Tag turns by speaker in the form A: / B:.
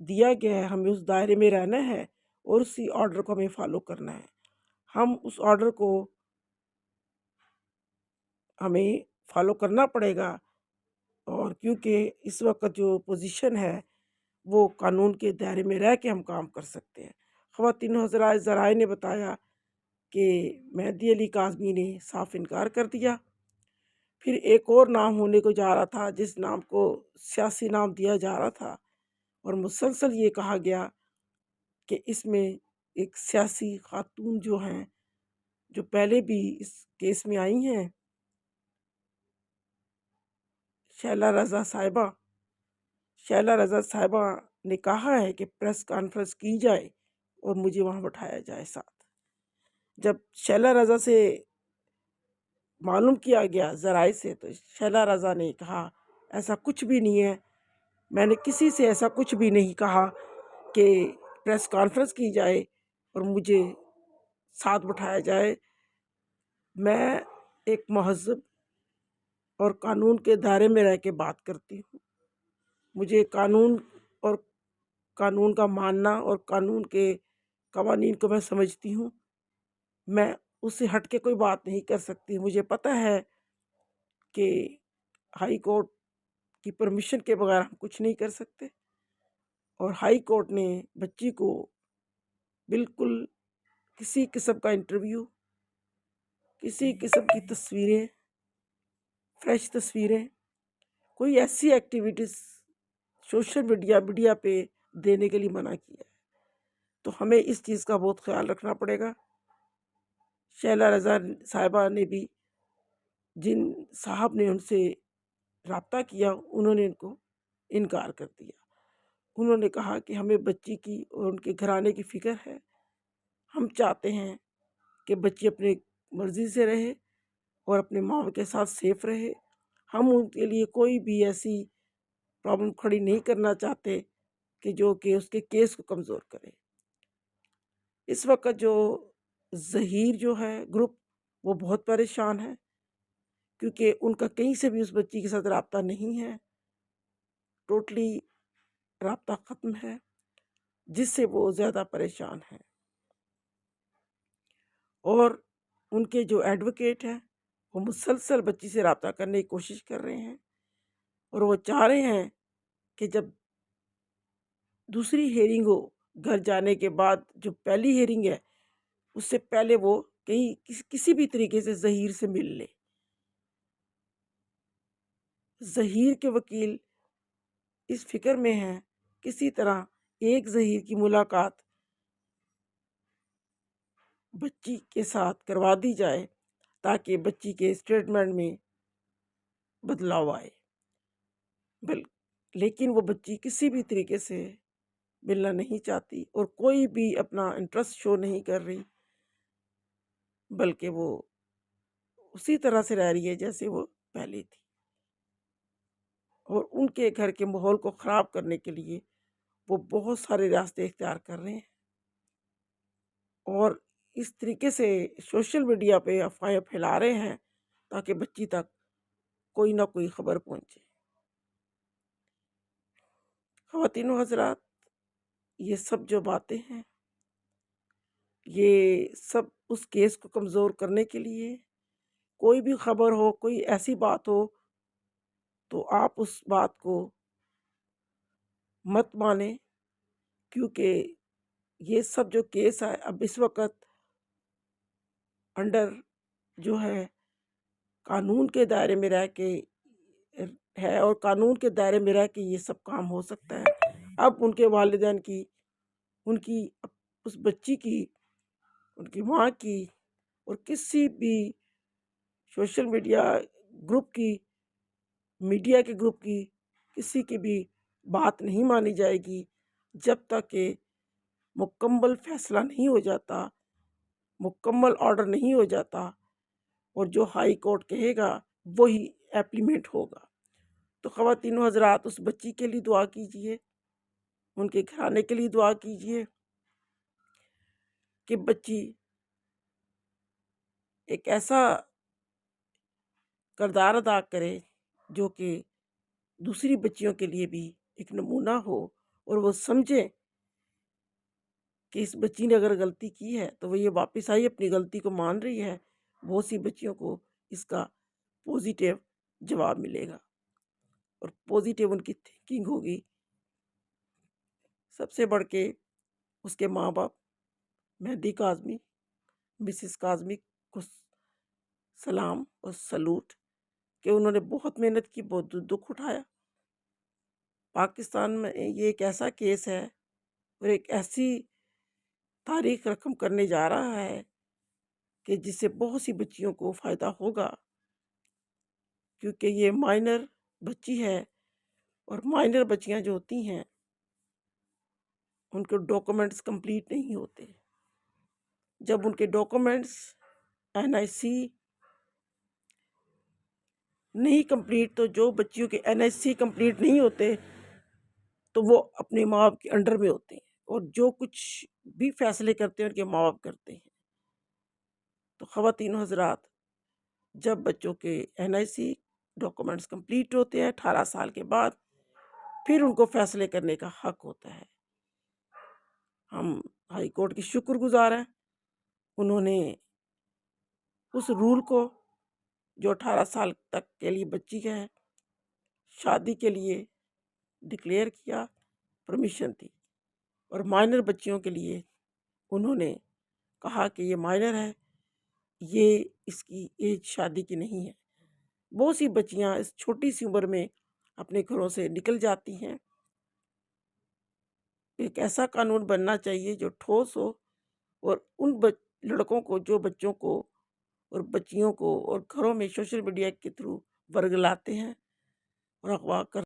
A: دیا گیا ہے ہمیں اس دائرے میں رہنا ہے اور اسی آرڈر کو ہمیں فالو کرنا ہے. ہم اس آرڈر کو ہمیں فالو کرنا پڑے گا، اور کیونکہ اس وقت جو پوزیشن ہے وہ قانون کے دائرے میں رہ کے ہم کام کر سکتے ہیں. خواتین و حضرات، ذرائع نے بتایا کہ مہدی علی کاظمی نے صاف انکار کر دیا. پھر ایک اور نام ہونے کو جا رہا تھا جس نام کو سیاسی نام دیا جا رہا تھا، اور مسلسل یہ کہا گیا کہ اس میں ایک سیاسی خاتون جو ہیں، جو پہلے بھی اس کیس میں آئی ہیں، شیلا رضا صاحبہ نے کہا ہے کہ پریس کانفرنس کی جائے اور مجھے وہاں بٹھایا جائے ساتھ. جب شیلا رضا سے معلوم کیا گیا ذرائع سے، تو شیلا رضا نے کہا ایسا کچھ بھی نہیں ہے، میں نے کسی سے ایسا کچھ بھی نہیں کہا کہ پریس کانفرنس کی جائے اور مجھے ساتھ بٹھایا جائے. میں ایک مہذب اور قانون کے دائرے میں رہ کے بات کرتی ہوں. مجھے قانون اور قانون کا ماننا اور قانون کے قوانین کو میں سمجھتی ہوں. میں اس سے ہٹ کے کوئی بات نہیں کر سکتی. مجھے پتہ ہے کہ ہائی کورٹ کی پرمیشن کے بغیر ہم کچھ نہیں کر سکتے، اور ہائی کورٹ نے بچی کو بالکل کسی قسم کا انٹرویو، کسی قسم کی تصویریں، فریش تصویریں، کوئی ایسی ایکٹیویٹیز سوشل میڈیا پہ دینے کے لیے منع کیا ہے. تو ہمیں اس چیز کا بہت خیال رکھنا پڑے گا. شیلا رضا صاحبہ نے بھی، جن صاحب نے ان سے رابطہ کیا، انہوں نے ان کو انکار کر دیا. انہوں نے کہا کہ ہمیں بچی کی اور ان کے گھرانے کی فکر ہے. ہم چاہتے ہیں کہ بچی اپنے مرضی سے رہے اور اپنے ماں کے ساتھ سیف رہے. ہم ان کے لیے کوئی بھی ایسی پرابلم کھڑی نہیں کرنا چاہتے کہ جو کہ اس کے کیس کو کمزور کرے. اس وقت جو ظہیر جو ہے گروپ، وہ بہت پریشان ہے، کیونکہ ان کا کہیں سے بھی اس بچی کے ساتھ رابطہ نہیں ہے، ٹوٹلی رابطہ ختم ہے، جس سے وہ زیادہ پریشان ہیں. اور ان کے جو ایڈوکیٹ ہیں وہ مسلسل بچی سے رابطہ کرنے کی کوشش کر رہے ہیں، اور وہ چاہ رہے ہیں کہ جب دوسری ہیئرنگ ہو، گھر جانے کے بعد جو پہلی ہیئرنگ ہے اس سے پہلے وہ کہیں کسی بھی طریقے سے ظہیر سے مل لے. ظہیر کے وکیل اس فکر میں ہیں کسی طرح ایک ظہیر کی ملاقات بچی کے ساتھ کروا دی جائے تاکہ بچی کے اسٹیٹمنٹ میں بدلاؤ آئے. لیکن وہ بچی کسی بھی طریقے سے ملنا نہیں چاہتی اور کوئی بھی اپنا انٹرسٹ شو نہیں کر رہی، بلکہ وہ اسی طرح سے رہ رہی ہے جیسے وہ پہلے تھی. اور ان کے گھر کے ماحول کو خراب کرنے کے لیے وہ بہت سارے راستے اختیار کر رہے ہیں، اور اس طریقے سے سوشل میڈیا پہ افواہیں پھیلا رہے ہیں تاکہ بچی تک کوئی نہ کوئی خبر پہنچے. خواتین و حضرات، یہ سب جو باتیں ہیں، یہ سب اس کیس کو کمزور کرنے کے لیے. کوئی بھی خبر ہو، کوئی ایسی بات ہو، تو آپ اس بات کو مت مانیں، کیونکہ یہ سب جو کیس ہے اب اس وقت انڈر جو ہے قانون کے دائرے میں رہ کے ہے، اور قانون کے دائرے میں رہ کے یہ سب کام ہو سکتا ہے. اب ان کے والدین کی، ان کی اس بچی کی، ان کی ماں کی، اور کسی بھی سوشل میڈیا گروپ کی، میڈیا کے گروپ کی، کسی کی بھی بات نہیں مانی جائے گی جب تک کہ مکمل فیصلہ نہیں ہو جاتا، مکمل آرڈر نہیں ہو جاتا، اور جو ہائی کورٹ کہے گا وہی ایپلیمنٹ ہوگا. تو خواتین و حضرات، اس بچی کے لیے دعا کیجئے، ان کے گھرانے کے لیے دعا کیجئے کہ بچی ایک ایسا کردار ادا کرے جو کہ دوسری بچیوں کے لیے بھی ایک نمونہ ہو اور وہ سمجھیں کہ اس بچی نے اگر غلطی کی ہے تو وہ یہ واپس آئی اپنی غلطی کو مان رہی ہے، بہت سی بچیوں کو اس کا پوزیٹیو جواب ملے گا اور پوزیٹیو ان کی تھنکنگ ہوگی۔ سب سے بڑھ کے اس کے ماں باپ مہدی کاظمی، مسز کاظمی کو سلام اور سلوٹ کہ انہوں نے بہت محنت کی، بہت دکھ اٹھایا۔ پاکستان میں یہ ایک ایسا کیس ہے اور ایک ایسی تاریخ رقم کرنے جا رہا ہے کہ جس سے بہت سی بچیوں کو فائدہ ہوگا، کیونکہ یہ مائنر بچی ہے اور مائنر بچیاں جو ہوتی ہیں ان کے ڈاکومنٹس کمپلیٹ نہیں ہوتے۔ جب ان کے ڈاکومنٹس NIC نہیں کمپلیٹ، تو جو بچیوں کے NIC کمپلیٹ نہیں ہوتے تو وہ اپنے ماں باپ کے انڈر میں ہوتے ہیں اور جو کچھ بھی فیصلے کرتے ہیں ان کے ماں باپ کرتے ہیں۔ تو خواتین حضرات، جب بچوں کے NIC ڈاکومنٹس کمپلیٹ ہوتے ہیں 18 سال کے بعد، پھر ان کو فیصلے کرنے کا حق ہوتا ہے۔ ہم ہائی کورٹ کی شکر گزار ہیں، انہوں نے اس رول کو جو 18 سال تک کے لیے بچی ہے شادی کے لیے ڈکلیئر کیا، پرمیشن دی، اور مائنر بچیوں کے لیے انہوں نے کہا کہ یہ مائنر ہے، یہ اس کی ایج شادی کی نہیں ہے۔ بہت سی بچیاں اس چھوٹی سی عمر میں اپنے گھروں سے نکل جاتی ہیں۔ ایک ایسا قانون بننا چاہیے جو ٹھوس ہو اور ان لڑکوں کو جو بچوں کو اور بچیوں کو اور گھروں میں سوشل میڈیا کے تھرو ورگلاتے ہیں اور اغوا کر